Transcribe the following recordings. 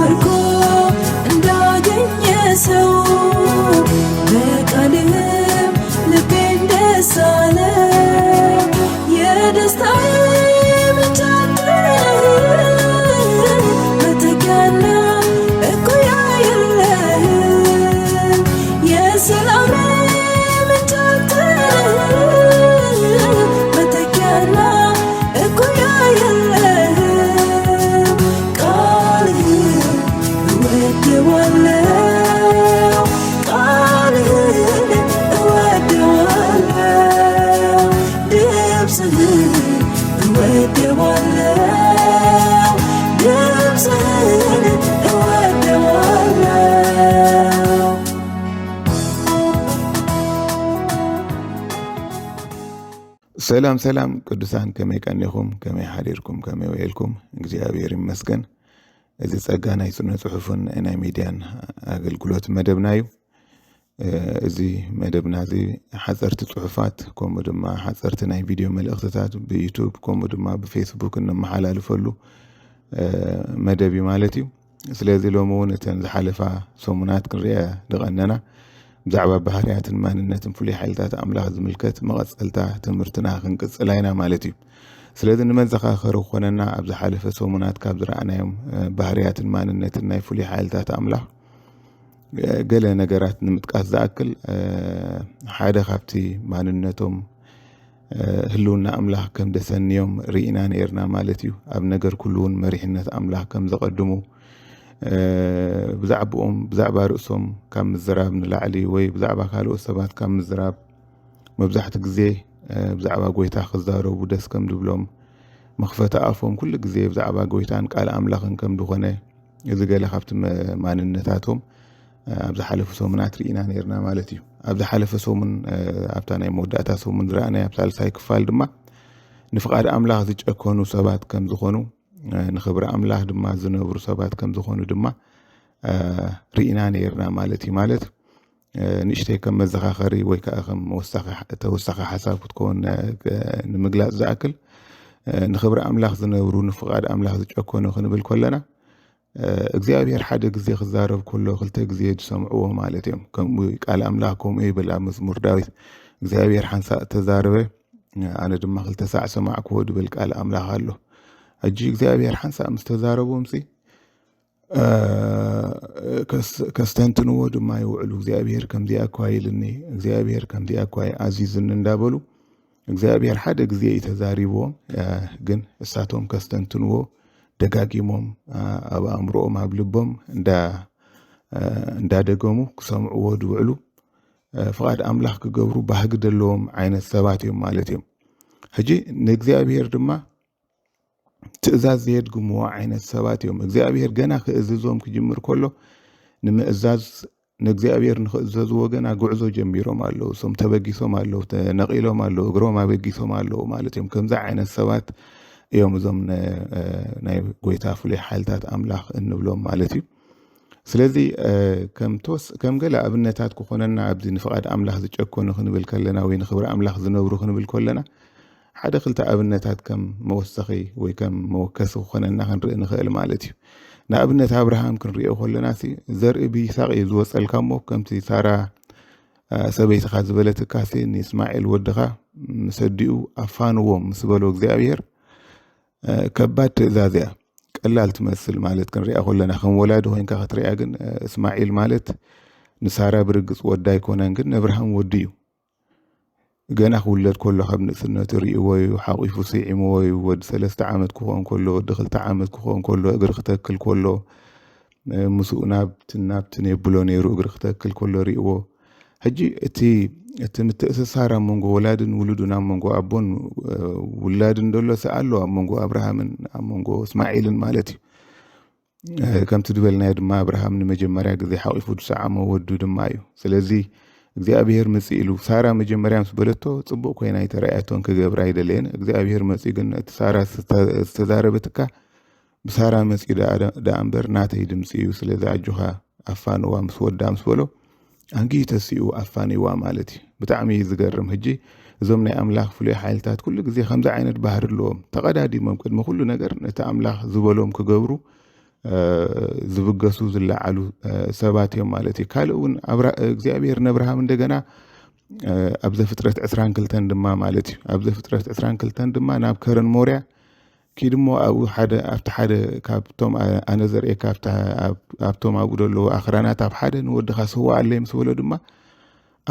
ምርኮ እንዳገኘ ሰው በቃልህም ልቤን ደስ አለ የደስታዬ ምንጭ አንተ መተኪያና እኩያ የለህም የሰላሜ ምንጭ አንተ መተኪያና እኩያ የለህም ቃልህን እወደዋለሁ ቃልህን እወደዋለሁ ድምፅህን እወደዋለሁ ድምፅህን እወደዋለሁ ሰላም ሰላም ቅዱሳን ከመይ ቀኒኹም ከመይ ሓዲርኩም ከመይ ወየልኩም እግዚአብሔር ይመስገን እዚ ጸጋ ናይ ስነ ጽሑፍን ናይ ሚድያን ኣገልግሎት መደብና እዩ እዚ መደብና እዚ ሓፀርቲ ጽሑፋት ከምኡ ድማ ሓፀርቲ ናይ ቪድዮ መልእኽትታት ብዩቱብ ከምኡ ድማ ብፌስቡክ እንመሓላልፈሉ መደብ እዩ ማለት እዩ ስለዚ ሎሚ እውን እተን ዝሓለፋ ሰሙናት ክንሪአ ንቐነና ብዛዕባ ባህርያትን ማንነትን ፍሉይ ሓይልታት ኣምላኽ ዝምልከት መቐፀልታ ትምህርትና ክንቅፅል ኢና ማለት እዩ ስለዚ ንመዘኻኸሪ ኮነና ኣብ ዝሓለፈ ሰሙናት ካብ ዝረኣናዮም ባህርያትን ማንነትን ናይ ፍሉይ ሓይልታት ኣምላኽ ገለ ነገራት ንምጥቃስ ዝኣክል ሓደ ካብቲ ማንነቶም ህልውና ኣምላኽ ከም ደሰንዮም ርኢና ነርና ማለት እዩ ኣብ ነገር ኩሉ እውን መሪሕነት ኣምላኽ ከም ዘቐድሙ ብዛዕባ ርእሶም ካብ ምዝራብ ንላዕሊ ወይ ብዛዕባ ካልኦት ሰባት ካብ ምዝራብ መብዛሕትኡ ግዜ ብዛዕባ ጎይታ ክዛረቡ ደስ ከም ዝብሎም መኽፈቲ ኣፎም ኩሉ ግዜ ብዛዕባ ጎይታን ቃል ኣምላኽን ከም ዝኾነ እዚ ገለ ካብቲ ማንነታቶም ኣብ ዝሓለፈ ሰሙናት ርኢና ነርና ማለት እዩ ኣብ ዝሓለፈ ሰሙን ኣብታ ናይ መወዳእታ ሰሙን ዝረኣናዮ ኣብ ሳልሳይ ክፋል ድማ ንፍቓድ ኣምላኽ ዝጨከኑ ሰባት ከም ዝኾኑ ንኽብሪ ኣምላኽ ድማ ዝነብሩ ሰባት ከም ዝኾኑ ድማ ርኢና ነርና ማለት እዩ ማለት ንእሽተይ ከም መዘኻኸሪ ወይ ከዓ ከም ተወሳኺ ሓሳብ ክትከውን ንምግላጽ ዝኣክል ንኽብሪ ኣምላኽ ዝነብሩ ንፍቓድ ኣምላኽ ዝጨከኑ ክንብል ከለና እግዚአብሔር ሓደ ግዜ ክዛረብ ከሎ ክልተ ግዜ ዝሰምዕዎ ማለት እዮም ከምኡ ቃል ኣምላኽ ከምኡ ይብል ኣብ መዝሙር ዳዊት እግዚአብሔር ሓንሳእ ተዛረበ ኣነ ድማ ክልተ ሳዕ ሰማዕክዎ ዝብል ቃል ኣምላኽ ኣሎ ሕጂ እግዚአብሔር ሓንሳእ ምስ ተዛረቦምሲ ከስተንትንዎ ድማ ይውዕሉ እግዚአብሔር ከምዚኣ እኳ ኢልኒ እግዚአብሔር ከምዚኣ እኳ ኣዚዝኒ እንዳበሉ እግዚአብሔር ሓደ ግዜ ተዛሪቦም ግን እሳቶም ከስተንትንዎ ደጋጊሞም ኣብ ኣእምሮኦም ኣብ ልቦም እንዳደገሙ ክሰምዕዎ ዝውዕሉ ፍቓድ ኣምላኽ ክገብሩ ባህጊ ዘለዎም ዓይነት ሰባት እዮም ማለት እዮም ሕጂ ንእግዚአብሔር ድማ ትእዛዝ ዘየድግምዎ ዓይነት ሰባት እዮም እግዚአብሔር ገና ክእዝዞም ክጅምር ከሎ ንምእዛዝ ንእግዚአብሔር ንኽእዘዝዎ ገና ጉዕዞ ጀሚሮም ኣለዉ እሶም ተበጊሶም ኣለዉ ተነቒሎም ኣለዉ እግሮም ኣበጊሶም ኣለዉ ማለት እዮም ከምዛ ዓይነት ሰባት እዮም እዞም ናይ ጎይታ ፍሉይ ሓይልታት ኣምላኽ እንብሎም ማለት እዩ ስለዚ ከም ገለ ኣብነታት ክኾነና ኣብዚ ንፍቓድ ኣምላኽ ዝጨከኑ ክንብል ከለና ወይ ንኽብሪ ኣምላኽ ዝነብሩ ክንብል ከለና ሓደ ክልተ ኣብነታት ከም መወሰኺ ወይ ከም መወከሲ ክኾነና ክንርኢ ንኽእል ማለት እዩ ንኣብነት ኣብርሃም ክንሪኦ ከለና ዘርኢ ብይስሐቅ እዩ ዝወፀልካ እሞ ከምቲ ሳራ ሰበይትኻ ዝበለትካ ንእስማኤል ወድኻ ምስ ኣዲኡ ኣፋንዎም ምስ በሎ እግዚአብሔር ከባድ ትእዛዝ እያ ቀላል ትመስል ማለት ክንሪኣ ከለና ከም ወላዲ ኮይንካ ክትሪኣ ግን እስማኤል ማለት ንሳራ ብርግፅ ወዳ ኣይኮነን ግን ኣብርሃም ወዲ እዩ ገና ክውለድ ከሎ ካብ ንእስነቱ ርእይዎ እዩ ሓቂፉ ስዒምዎ እዩ ወዲ 3 ዓመት ክኾን ከሎ ወዲ 2 ዓመት ክኾን ከሎ እግሪ ክተክል ከሎ ምስኡ ናብትን የብሎ ነይሩ እግሪ ክተክል ከሎ ርእይዎ ሕጂ እቲ ምትእስሳር ኣብ መንጎ ወላድን ውሉድን ኣብ መንጎ ኣቦን ውላድን ደሎ ኣሎ ኣብ መንጎ ኣብርሃምን ኣብ መንጎ እስማኤልን ማለት እዩ ከምቲ ድበልናዮ ድማ ኣብርሃም ንመጀመርያ ግዜ ሓቂፉ ዝሰዓመ ወዱ ድማ እዩ ስለዚ እግዚአብሔር መጽኢሉ ሳራ መጀመርያ ምስ በለቶ ጽቡቅ ኮይና ይተራያቶን ክገብራ ይደለየን እግዚአብሔር መጽኢ ግን እቲ ሳራ ዝተዛረበትካ ብሳራ መጽኢ ዳእምበር ናተይ ድምፂ እዩ ስለዚ ኣጆኻ ኣፋንዋ ምስ ወዳ ምስ በሎ አንጊ ተሲኡ ኣፋንዋ ማለት እዩ ብጣዕሚ ዝገርም ሕጂ እዞም ናይ ኣምላኽ ፍሉይ ሓይልታት ኩሉ ግዜ ከምዛ ዓይነት ባህሪ ኣለዎም ተቀዳዲሞም ቅድሚ ኩሉ ነገር ነቲ ኣምላኽ ዝበሎም ክገብሩ ዝብገሱ ዝለዓሉ ሰባት እዮም ማለት እዩ ካልእ እውን እግዚኣብሔር ነብርሃም እንደገና ኣብ ዘፍጥረት 22 ድማ ማለት እዩ ኣብ ዘፍጥረት 22 ድማ ናብ ከረን ሞርያ ኪድሞ ኣብቲ ሓደ ካብቶም ኣነ ዘርእየካ ኣብቶም ኣብኡ ዘለዉ ኣኽራናት ኣብ ሓደ ንወድኻ ስዋ ኣለይ ምስ በሎ ድማ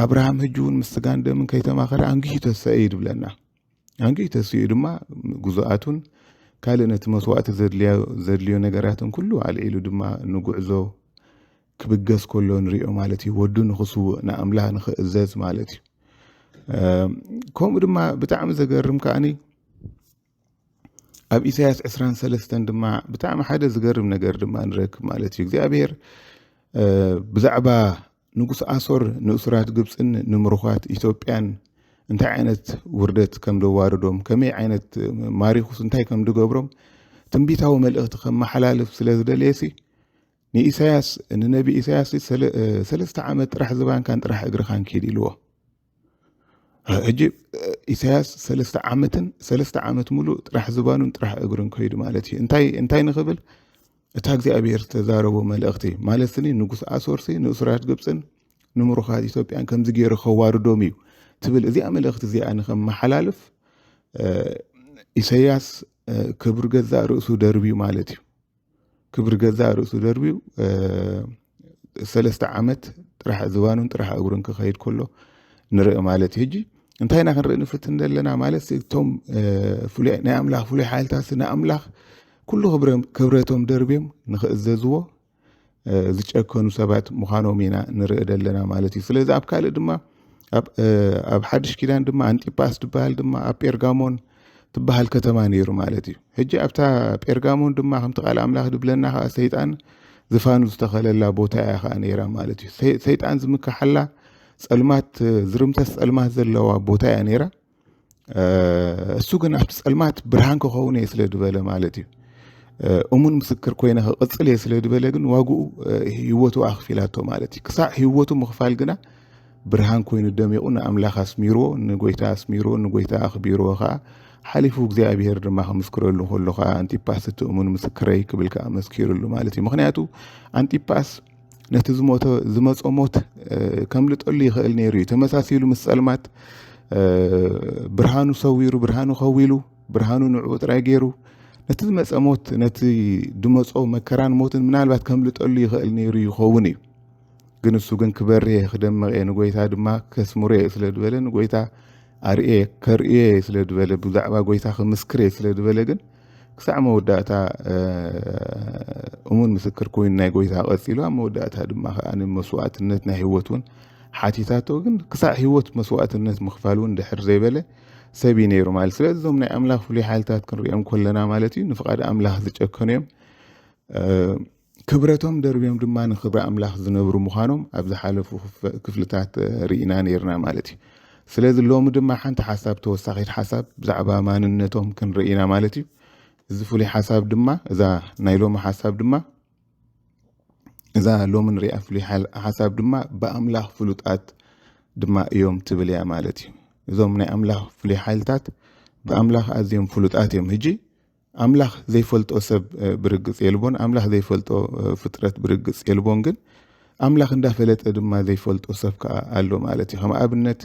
ኣብርሃም ሕጂ እውን ምስ ስጋን ደምን ከይተማኸረ አንጊሑ ተስእዩ ይብለና አንጊሑ ተስእዩ ድማ ጉዞኣቱን ካልእ ነቲ መስዋዕቲ ዘድልዮ ነገራትን ኩሉ ኣልዒሉ ድማ ንጉዕዞ ክብገስ ከሎ ንሪኦ ማለት እዩ ወዱ ንኽስውእ ንኣምላኽ ንኽእዘዝ ማለት እዩ ከምኡ ድማ ብጣዕሚ ዘገርም ከዓኒ ኣብ ኢሳያስ 23 ድማ ብጣዕሚ ሓደ ዝገርም ነገር ድማ ንረክብ ማለት እዩ እግዚኣብሔር ብዛዕባ ንጉስ ኣሶር ንእሱራት ግብፅን ንምርኳት ኢትዮጵያን እንታይ ዓይነት ውርደት ከም ደዋርዶም ከመይ ዓይነት ማሪኹስ እንታይ ከም ድገብሮም ትንቢታዊ መልእኽቲ ከም መሓላለፍ ስለ ዝደለየሲ ንኢሳያስ ንነቢ ኢሳያስ 3 ዓመት ጥራሕ ዝባንካን ጥራሕ እግርኻን ኪድ ኢልዎ ሕጂ ኢሳያስ 3 ዓመት ሙሉእ ጥራሕ ዝባኑን ጥራሕ እግርን ከይዱ ማለት እዩ እንታይ ንኽብል እታ እግዚኣብሔር ዝተዛረቦ መልእኽቲ ማለትኒ ንጉስ ኣሶርሲ ንእሱራት ግብፅን ንምሩኻት ኢትዮጵያን ከምዚ ገይሩ ከዋርዶም እዩ ትብል እዚኣ መልእኽቲ እዚኣ ንከም መሓላለፍ ኢሳያስ ክብሪ ገዛእ ርእሱ ደርቢዩ ማለት እዩ ክብሪ ገዛእ ርእሱ ደርቢዩ 3 ዓመት ጥራሕ ዝባኑን ጥራሕ እግሩን ክኸይድ ከሎ ንርኢ ማለት እዩ ሕጂ እንታይና ክንርኢ ንፍትን ዘለና ማለት እቶም ናይ ኣምላኽ ፍሉይ ሓይልታት ንኣምላኽ ኩሉ ክብረቶም ደርብዮም ንኽእዘዝዎ ዝጨከኑ ሰባት ምዃኖም ኢና ንርኢ ዘለና ማለት እዩ ስለዚ ኣብ ካልእ ድማ ኣብ ሓድሽ ኪዳን ድማ አንጢጳስ ትበሃል ድማ ኣብ ጴርጋሞን ትበሃል ከተማ ነይሩ ማለት እዩ ሕጂ ኣብታ ጴርጋሞን ድማ ከምቲ ቃል ኣምላኽ ድብለና ከዓ ሰይጣን ዝፋኑ ዝተኸለላ ቦታ እያ ከዓ ነይራ ማለት እዩ ሰይጣን ዝምካሓላ ጸልማት ዝርምተስ ጸልማት ዘለዋ ቦታ እያ ነይራ እሱ ግን ኣብቲ ጸልማት ብርሃን ክኸውን እየ ስለ ድበለ ማለት እዩ እሙን ምስክር ኮይነ ክቕፅል እየ ስለ ድበለ ግን ዋግኡ ህይወቱ ኣኽፊላቶ ማለት እዩ ክሳዕ ህይወቱ ምኽፋል ግና ብርሃን ኮይኑ ደሚቑ ንኣምላኽ ኣስሚርዎ ንጎይታ ኣስሚርዎ ንጎይታ ኣኽቢርዎ ከዓ ሓሊፉ እግዚኣብሔር ድማ ከምስክረሉ ከሎ ከዓ አንጢጳስ እቲ እሙን ምስክረይ ክብል ከዓ መስኪሩሉ ማለት እዩ ምክንያቱ አንጢጳስ ነቲ ዝመፆ ሞት ከምልጠሉ ይኽእል ነይሩ እዩ ተመሳሲሉ ምስ ጸልማት ብርሃኑ ሰዊሩ ብርሃኑ ኸዊሉ ብርሃኑ ንዕኡ ጥራይ ገይሩ ነቲ ዝመፀ ሞት ነቲ ድመፆ መከራን ሞትን ምናልባት ከምልጠሉ ይኽእል ነይሩ ይኸውን እዩ ግን እሱ ግን ክበርየ ክደመቕ ንጎይታ ድማ ከስምሮ ስለ ድበለ ንጎይታ ኣርኤ ከርእየ ስለ ድበለ ብዛዕባ ጎይታ ክምስክር ስለ ድበለ ግን ክሳዕ መወዳእታ እሙን ምስክር ኮይኑ ናይ ጎይታ ቀፂሉ ኣብ መወዳእታ ድማ ከዓ መስዋዕትነት ናይ ህይወት እውን ሓቲታቶ ግን ክሳዕ ህይወት መስዋዕትነት ምኽፋል እውን ድሕር ዘይበለ ሰብ ነይሩ ማለት ስለዚ እዞም ናይ ኣምላኽ ፍሉይ ሓይልታት ክንሪኦም ከለና ማለት እዩ ንፍቃድ ኣምላኽ ዝጨከኑ እዮም ክብረቶም ደርብዮም ድማ ንክብሪ ኣምላኽ ዝነብሩ ምዃኖም ኣብ ዝሓለፉ ክፍልታት ርኢና ነርና ማለት እዩ ስለዚ ሎሚ ድማ ሓንቲ ሓሳብ ተወሳኺት ሓሳብ ብዛዕባ ማንነቶም ክንርኢና ማለት እዩ እዚ ፍሉይ ሓሳብ ድማ እዛ ናይ ሎሚ ሓሳብ ድማ እዛ ሎሚ ንሪኣ ፍሉይ ሓሳብ ድማ ብኣምላኽ ፍሉጣት ድማ እዮም ትብል እያ ማለት እዩ እዞም ናይ ኣምላኽ ፍሉይ ሓይልታት ብኣምላኽ ኣዝዮም ፍሉጣት እዮም ሕጂ ኣምላኽ ዘይፈልጦ ሰብ ብርግፅ የልቦን ኣምላኽ ዘይፈልጦ ፍጥረት ብርግፅ የልቦን ግን ኣምላኽ እንዳፈለጠ ድማ ዘይፈልጦ ሰብ ከዓ ኣሎ ማለት እዩ ከም ኣብነት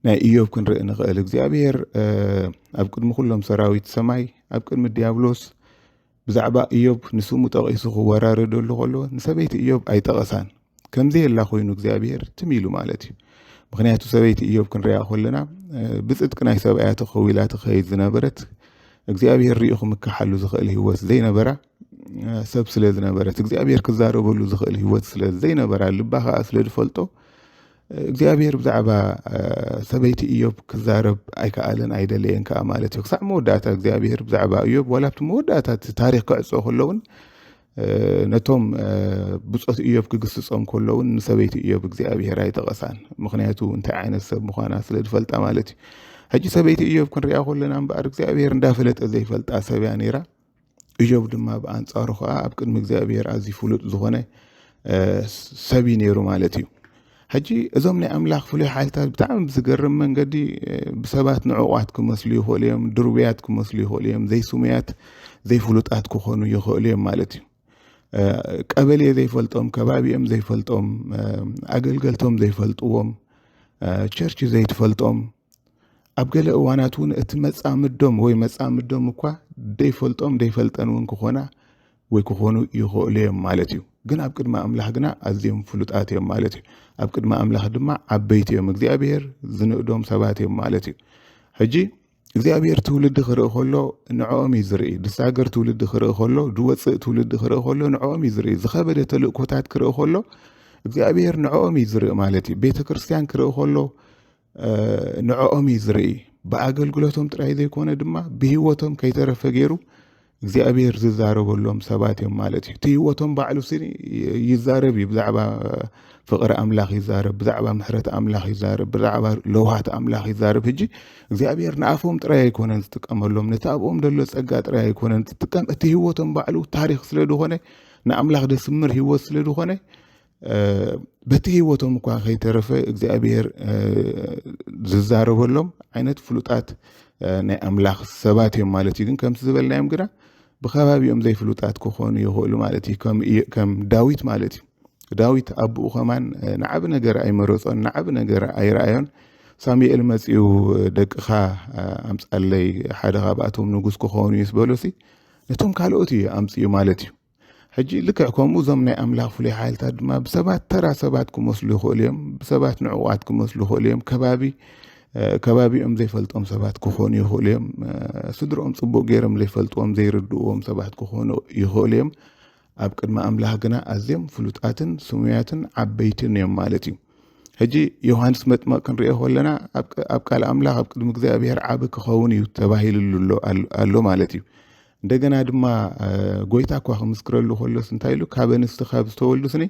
ናይ ኢዮብ ክንርኢ ንኽእል እግዚኣብሔር ኣብ ቅድሚ ኩሎም ሰራዊት ሰማይ ኣብ ቅድሚ ዲያብሎስ ብዛዕባ ኢዮብ ንስሙ ጠቒሱ ክወራረደሉ ከሎ ንሰበይቲ ኢዮብ ኣይጠቐሳን ከምዚ የላ ኮይኑ እግዚኣብሔር ትሚሉ ማለት እዩ ምክንያቱ ሰበይቲ ኢዮብ ክንሪኣ ከለና ብፅድቂ ናይ ሰብኣያ ተኸዊላ ትኸይድ ዝነበረት እግዚኣብሔር ሪኡ ክምካሓሉ ዝኽእል ህይወት ዘይነበራ ሰብ ስለ ዝነበረት እግዚኣብሔር ክዛረበሉ ዝኽእል ህይወት ስለ ዘይነበራ ልባ ከዓ ስለ ዝፈልጦ እግዚኣብሔር ብዛዕባ ሰበይቲ ኢዮብ ክዛረብ ኣይከኣለን ኣይደለየን ከዓ ማለት እዩ ክሳዕ መወዳእታ እግዚኣብሔር ብዛዕባ ኢዮብ ዋላ ኣብቲ መወዳእታ ታሪክ ክዕፅኦ ከለውን ነቶም ብፆት ኢዮብ ክግስፆም ከለውን ንሰበይቲ ኢዮብ እግዚኣብሔር ኣይጠቐሳን ምክንያቱ እንታይ ዓይነት ሰብ ምዃና ስለ ዝፈልጣ ማለት እዩ ሕጂ ሰበይቲ ኢዮብ ክንሪኣ ከለና እምበኣር እግዚኣብሔር እንዳፈለጠ ዘይፈልጣ ሰብ እያ ነይራ ኢዮብ ድማ ብኣንጻሩ ከዓ ኣብ ቅድሚ እግዚኣብሔር ኣዝዩ ፍሉጥ ዝኾነ ሰብ ነይሩ ማለት እዩ ሕጂ እዞም ናይ ኣምላኽ ፍሉይ ሓይልታት ብጣዕሚ ብዝገርም መንገዲ ብሰባት ንዕቋት ክመስሉ ይኽእሉ እዮም ድርብያት ክመስሉ ይኽእሉ እዮም ዘይስሙያት ዘይፍሉጣት ክኾኑ ይኽእሉ እዮም ማለት እዩ ቀበሌ ዘይፈልጦም ከባቢኦም ዘይፈልጦም ኣገልገልቶም ዘይፈልጥዎም ቸርች ዘይትፈልጦም ኣብ ገለ እዋናት እውን እቲ መጻምዶም ወይ መጻምዶም እኳ ደይፈልጦም ደይፈልጠን እውን ክኾና ወይ ክኾኑ ይኽእሉ እዮም ማለት እዩ ግን ኣብ ቅድሚ ኣምላኽ ግና ኣዝዮም ፍሉጣት እዮም ማለት እዩ ኣብ ቅድሚ ኣምላኽ ድማ ዓበይቲ እዮም እግዚኣብሔር ዝንእዶም ሰባት እዮም ማለት እዩ ሕጂ እግዚኣብሔር ትውልዲ ክርኢ ከሎ ንዕኦም እዩ ዝርኢ ድሳገር ትውልዲ ክርኢ ከሎ ድወፅእ ትውልዲ ክርኢ ከሎ ንዕኦም እዩ ዝርኢ ዝኸበደ ተልእኮታት ክርኢ ከሎ እግዚኣብሔር ንዕኦም እዩ ዝርኢ ማለት እዩ ቤተ ክርስቲያን ክርኢ ከሎ ንዕኦም እዩ ዝርኢ ብኣገልግሎቶም ጥራይ ዘይኮነ ድማ ብሂወቶም ከይተረፈ ገይሩ እግዚኣብሔር ዝዛረበሎም ሰባት እዮም ማለት እዩ እቲ ሂወቶም ባዕሉ ይዛረብ እዩ ብዛዕባ ፍቅሪ ኣምላኽ ይዛረብ ብዛዕባ ምሕረት ኣምላኽ ይዛረብ ብዛዕባ ለውሃት ኣምላኽ ይዛረብ ሕጂ እግዚኣብሔር ንኣፎም ጥራይ ኣይኮነን ዝጥቀመሎም ነቲ ኣብኦም ደሎ ፀጋ ጥራይ ኣይኮነን ዝጥቀም እቲ ሂወቶም ባዕሉ ታሪክ ስለ ዝኾነ ንኣምላኽ ደስምር ሂወት ስለ ዝኾነ በቲ ሂወቶም እኳ ከይተረፈ እግዚኣብሔር ዝዛረበሎም ዓይነት ፍሉጣት ናይ ኣምላኽ ሰባት እዮም ማለት እዩ ግን ከምቲ ዝበልናዮም ግና ብኸባቢኦም ዘይፍሉጣት ክኾኑ ይኽእሉ ማለት እዩ ከም ዳዊት ማለት እዩ ዳዊት ኣቦኡ ኸማን ንዓብ ነገር ኣይመረፆን ንዓብ ነገር ኣይረኣዮን ሳሙኤል መፂኡ ደቅኻ ኣምፃለይ ሓደ ካብኣቶም ንጉስ ክኾኑ እዩ ዝበሎሲ ነቶም ካልኦት እዩ ኣምፅኡ ማለት እዩ ሕጂ ልክዕ ከምኡ እዞም ናይ ኣምላኽ ፍሉይ ሓይልታት ድማ ብሰባት ተራ ሰባት ክመስሉ ይኽእሉ እዮም ብሰባት ንዕቑዓት ክመስሉ ይኽእሉ እዮም ከባቢኦም ዘይፈልጦም ሰባት ክኾኑ ይኽእሉ እዮም ስድሮኦም ፅቡቅ ገይሮም ዘይፈልጥዎም ዘይርድእዎም ሰባት ክኾኑ ይኽእሉ እዮም ኣብ ቅድሚ ኣምላኽ ግና ኣዝዮም ፍሉጣትን ስሙያትን ዓበይትን እዮም ማለት እዩ ሕጂ ዮሃንስ መጥመቅ ክንሪኦ ከለና ኣብ ቃል ኣምላኽ ኣብ ቅድሚ እግዚኣብሔር ዓብ ክኸውን እዩ ተባሂሉሉ ኣሎ ማለት እዩ እንደገና ድማ ጎይታ እኳ ክምስክረሉ ከሎስ እንታይ ኢሉ ካብ ኣንስቲ ካብ ዝተወልዱስኒ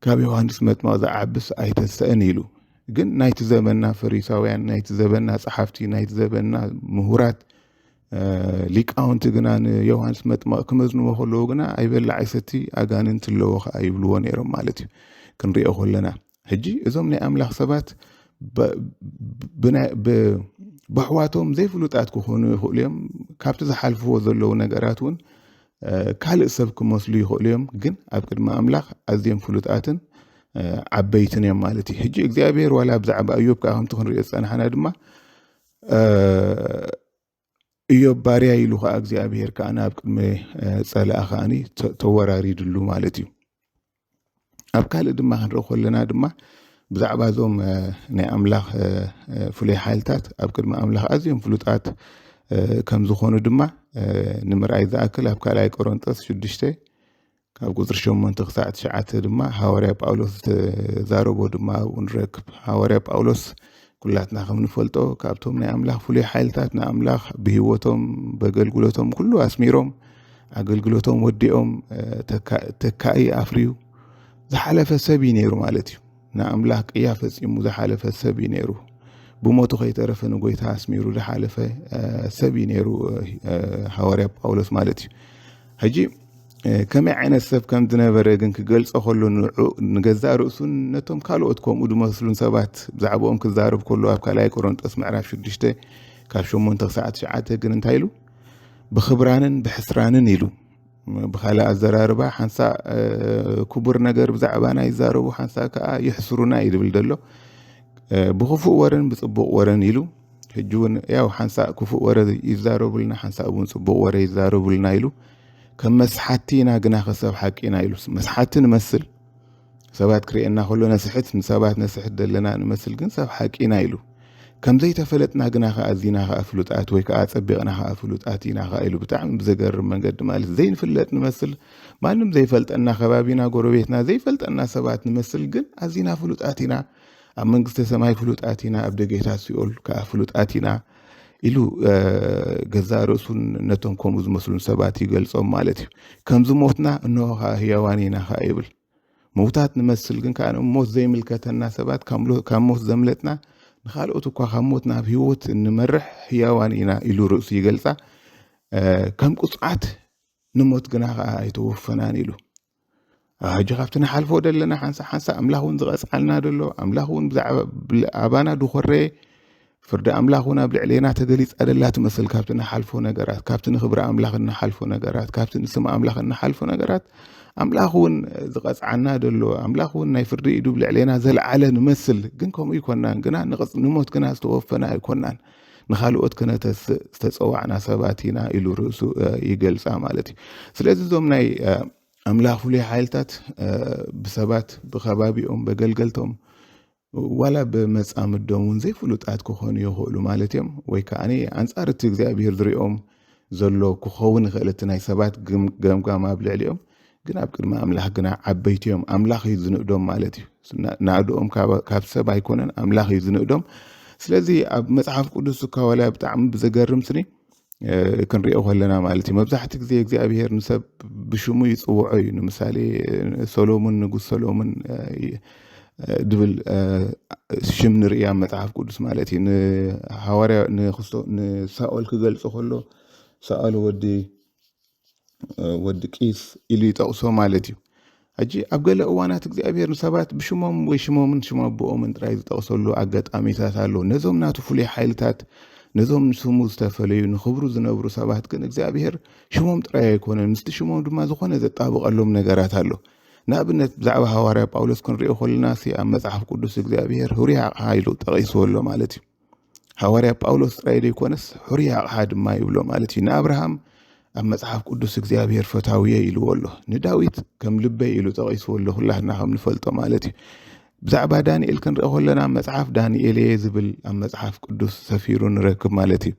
ካብ ዮሃንስ መጥመቅ ዝዓብስ ኣይተስአን ኢሉ ግን ናይቲ ዘመንና ፈሪሳውያን ናይቲ ዘመንና ጸሓፍቲ ናይቲ ዘመንና ምሁራት ሊቃውንቲ ግና ንዮሃንስ መጥመቅ ክመዝንዎ ከለዉ ግና ኣይበላዕ ኣይሰቲ ኣጋንንት ኣለዎ ከዓ ይብልዎ ነይሮም ማለት እዩ ክንሪኦ ከለና ሕጂ እዞም ናይ ኣምላኽ ሰባት ብኣሕዋቶም ዘይፍሉጣት ክኾኑ ይኽእሉ እዮም ካብቲ ዝሓልፍዎ ዘለዉ ነገራት እውን ካልእ ሰብ ክመስሉ ይኽእሉ እዮም ግን ኣብ ቅድሚ ኣምላኽ ኣዝዮም ፍሉጣትን ዓበይትን እዮም ማለት እዩ ሕጂ እግዚኣብሔር ዋላ ብዛዕባ እዮብ ከዓ ከምቲ ክንሪኦ ዝፀናሕና ድማ እዮብ ባርያ ኢሉ ከዓ እግዚኣብሔር ከዓ ናብ ቅድሚ ፀላእ ከዓኒ ተወራሪድሉ ማለት እዩ ኣብ ካልእ ድማ ክንሪኦ ከለና ድማ ብዛዕባ እዞም ናይ ኣምላኽ ፍሉይ ሓይልታት ኣብ ቅድሚ ኣምላኽ ኣዝዮም ፍሉጣት ከም ዝኾኑ ድማ ንምርኣይ ዝኣክል ኣብ ካልኣይ ቆሮንጦስ 6 ካብ ቁፅሪ 8 ክሳብ 9 ድማ ሐዋርያ ጳውሎስ ተዛረቦ ድማ ንረክብ ሐዋርያ ጳውሎስ ኩላትና ከም ንፈልጦ ካብቶም ናይ ኣምላኽ ፍሉይ ሓይልታት ናይ ኣምላኽ ብሂወቶም በገልግሎቶም ኩሉ ኣስሚሮም ኣገልግሎቶም ወዲኦም ተካኢ ኣፍርዩ ዝሓለፈ ሰብ ነይሩ ማለት እዩ ንኣምላኽ ቅያ ፈፂሙ ዝሓለፈ ሰብ ነይሩ ብሞቱ ከይተረፈ ንጎይታ ኣስሚሩ ዝሓለፈ ሰብ ነይሩ ሐዋርያ ጳውሎስ ማለት እዩ ሕጂ ከመይ ዓይነት ሰብ ከም ዝነበረ ግን ክገልጾ ከሎ ንገዛእ ርእሱን ነቶም ካልኦት ከምኡ ዝመስሉን ሰባት ብዛዕባኦም ክዛረብ ከሎ ኣብ ካልኣይ ቆሮንጦስ ምዕራፍ 6 ካብ 8 ክሳብ 9 ግን እንታይ ኢሉ ብኽብራንን ብሕስራንን ኢሉ ብኻልእ ኣዘራርባ ሓንሳ ክቡር ነገር ብዛዕባና ይዛረቡ ሓንሳ ከዓ ይሕስሩና ይብል ደሎ ብኽፉእ ወረን ብፅቡቕ ወረን ኢሉ ሕጂ እውን ያው ሓንሳ ክፉእ ወረ ይዛረቡልና ሓንሳ እውን ፅቡቕ ወረ ይዛረቡልና ኢሉ ከም መስሓቲና ግና ከሰብ ሓቂና ኢሉ መስሓቲ ንመስል ሰባት ክሪአና ከሎ ነስሕት ንሰባት ነስሕት ደለና ንመስል ግን ሰብ ሓቂና ኢሉ ከም ዘይተፈለጥና ግና ከዓ እዚና ከዓ ፍሉጣት ወይ ከዓ ፀቢቕና ከዓ ፍሉጣት ኢና ከዓ ኢሉ ብጣዕሚ ብዘገርም መንገዲ ማለት ዘይንፍለጥ ንመስል ማንም ዘይፈልጠና ከባቢና ጎረቤትና ዘይፈልጠና ሰባት ንመስል ግን ኣዚና ፍሉጣት ኢና ኣብ መንግስተ ሰማይ ፍሉጣት ኢና ኣብ ደገታት ሲኦል ከዓ ፍሉጣት ኢና ኢሉ ገዛእ ርእሱን ነቶም ከምኡ ዝመስሉን ሰባት ይገልጾም ማለት እዩ ከም ዝሞትና እንሆ ከዓ ህያዋን ኢና ከዓ ይብል ሞታት ንመስል ግን ከዓ ሞት ዘይምልከተና ሰባት ካብ ሞት ዘምለጥና ንኻልኦት እኳ ካብ ሞት ናብ ህይወት እንመርሕ ህያዋን ኢና ኢሉ ርእሱ ይገልጻ ከም ቁፅዓት ንሞት ግና ከዓ ኣይተወፈናን ኢሉ ሕጂ ካብቲ ንሓልፎ ደለና ሓንሳ ኣምላኽ እውን ዝቐፅዓልና ደሎ ኣምላኽ እውን ብዛዕባ ኣባና ድኾረ ፍርዲ ኣምላኽ እውን ኣብ ልዕሌና ተገሊፅ ኣደላ ትመስል ካብቲ ንሓልፎ ነገራት ካብቲ ንኽብሪ ኣምላኽ እናሓልፎ ነገራት ካብቲ ንስም ኣምላኽ እናሓልፎ ነገራት ኣምላኽ እውን ዝቐፅዓና ደሎ ኣምላኽ እውን ናይ ፍርዲ ኢዱ ብልዕሌና ዘለዓለ ንመስል ግን ከምኡ ይኮናን ግና ንሞት ግና ዝተወፈና ኣይኮናን ንኻልኦት ክነተስእ ዝተፀዋዕና ሰባት ኢና ኢሉ ርእሱ ይገልፃ ማለት እዩ ስለዚ እዞም ናይ ኣምላኽ ፍሉይ ሓይልታት ብሰባት ብኸባቢኦም በገልገልቶም ዋላ በመፃምዶም እውን ዘይፍሉጣት ክኾኑ ይኽእሉ ማለት እዮም ወይ ከዓኒ ኣንጻር እቲ እግዚኣብሔር ዝሪኦም ዘሎ ክኸውን ይኽእል እቲ ናይ ሰባት ገምጋም ኣብ ልዕሊኦም ግን ኣብ ቅድሚ ኣምላኽ ግና ዓበይቲ እዮም ኣምላኽ እዩ ዝንእዶም ማለት እዩ ናእዶኦም ካብ ሰብ ኣይኮነን ኣምላኽ እዩ ዝንእዶም ስለዚ ኣብ መጽሓፍ ቅዱስ ካወላ ብጣዕሚ ብዘገርም ስኒ ክንሪኦ ከለና ማለት እዩ መብዛሕትኡ ግዜ እግዚኣብሔር ንሰብ ብሽሙ ይፅውዖ እዩ ንምሳሌ ሰሎሞን ንጉስ ሰሎሞን ድብል ሽም ንሪኢ ኣብ መጽሓፍ ቅዱስ ማለት እዩ ንሃዋርያ ንሳኦል ክገልጾ ከሎ ሳኦል ወዲ ቂስ ኢሉ ይጠቕሶ ማለት እዩ ሕጂ ኣብ ገለ እዋናት እግዚኣብሔር ንሰባት ብሽሞም ወይ ሽሞምን ሽሞ ኣቦኦምን ጥራይ ዝጠቕሰሉ ኣጋጣሚታት ኣሎ ነዞም ናቱ ፍሉይ ሓይልታት ነዞም ንስሙ ዝተፈለዩ ንኽብሩ ዝነብሩ ሰባት ግን እግዚኣብሔር ሽሞም ጥራይ ኣይኮነን ምስቲ ሽሞም ድማ ዝኾነ ዘጣብቐሎም ነገራት ኣሎ ንኣብነት ብዛዕባ ሃዋርያ ጳውሎስ ክንሪኦ ከለና ኣብ መጽሓፍ ቅዱስ እግዚኣብሔር ሁሩይ ኣቕሓ ኢሉ ጠቒስዎ ኣሎ ማለት እዩ ሃዋርያ ጳውሎስ ጥራይ ዘይኮነስ ሁሩይ ኣቕሓ ድማ ይብሎ ማለት እዩ ንኣብርሃም ኣብ መጽሓፍ ቅዱስ እግዚኣብሔር ፈታውየ ኢልዎ ኣሎ ንዳዊት ከም ልበይ ኢሉ ጠቒስዎ ኣሎ ኩላትና ከም ንፈልጦ ማለት እዩ ብዛዕባ ዳንኤል ክንሪኦ ከለና መጽሓፍ ዳንኤል ዝብል ኣብ መጽሓፍ ቅዱስ ሰፊሩ ንረክብ ማለት እዩ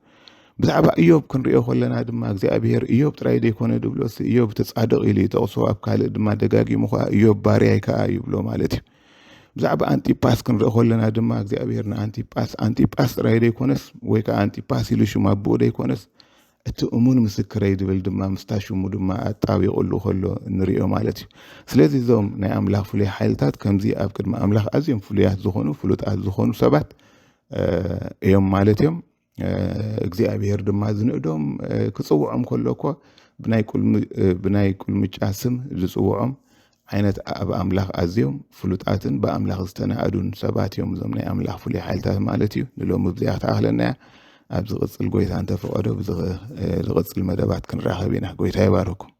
ብዛዕባ ኢዮብ ክንሪኦ ከለና ድማ እግዚኣብሔር ኢዮብ ጥራይ ዘይኮነ ድብሎስ ኢዮብ ተጻድቕ ኢሉ ይጠቕሶ ኣብ ካልእ ድማ ደጋጊሙ ኸ ኢዮብ ባርያይ ከዓ ይብሎ ማለት እዩ ብዛዕባ አንጢጳስ ክንሪኦ ከለና ድማ እግዚኣብሔር ንአንጢጳስ ጥራይ ዘይኮነስ ወይ ከዓ አንጢጳስ ኢሉ ሽሙ ኣቦኡ ዘይኮነስ እቲ እሙን ምስክረይ ድብል ድማ ምስታሽሙ ድማ ኣጣቢቑሉ ከሎ ንሪኦ ማለት እዩ ስለዚ እዞም ናይ ኣምላኽ ፍሉይ ሓይልታት ከምዚ ኣብ ቅድሚ ኣምላኽ ኣዝዮም ፍሉያት ዝኾኑ ፍሉጣት ዝኾኑ ሰባት እዮም ማለት እዮም እግዚኣብሔር ድማ ዝንእዶም ክፅውዖም ከሎ እኮ ብናይ ቁልምጫ ስም ዝፅውዖም ዓይነት ኣብ ኣምላኽ ኣዝዮም ፍሉጣትን ብኣምላኽ ዝተናእዱን ሰባት እዮም እዞም ናይ ኣምላኽ ፍሉይ ሓይልታት ማለት እዩ ንሎሚ ብዚኣ ክትኣኽለናያ ኣብ ዝቕፅል ጎይታ እንተፈቐዶ ብዝቕፅል መደባት ክንራኸብ ኢና ጎይታ ይባርኩም